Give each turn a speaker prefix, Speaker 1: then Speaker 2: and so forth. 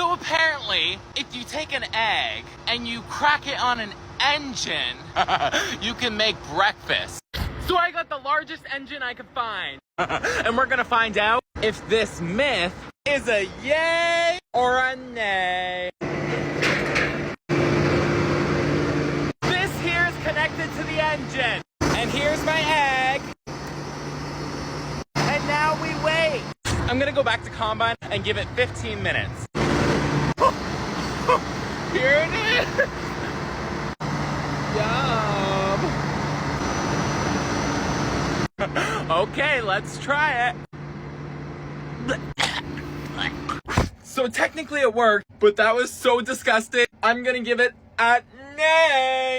Speaker 1: So apparently, if you take an egg and you crack it on an engine, you can make breakfast. So I got the largest engine I could find. And we're gonna find out if this myth is a yay or a nay. This here is connected to the engine. And here's my egg. And now we wait. I'm gonna go back to Combine and give it 15 minutes. Here it is. Yum. Okay, let's try it. So technically it worked, but that was so disgusting. I'm gonna give it a nay.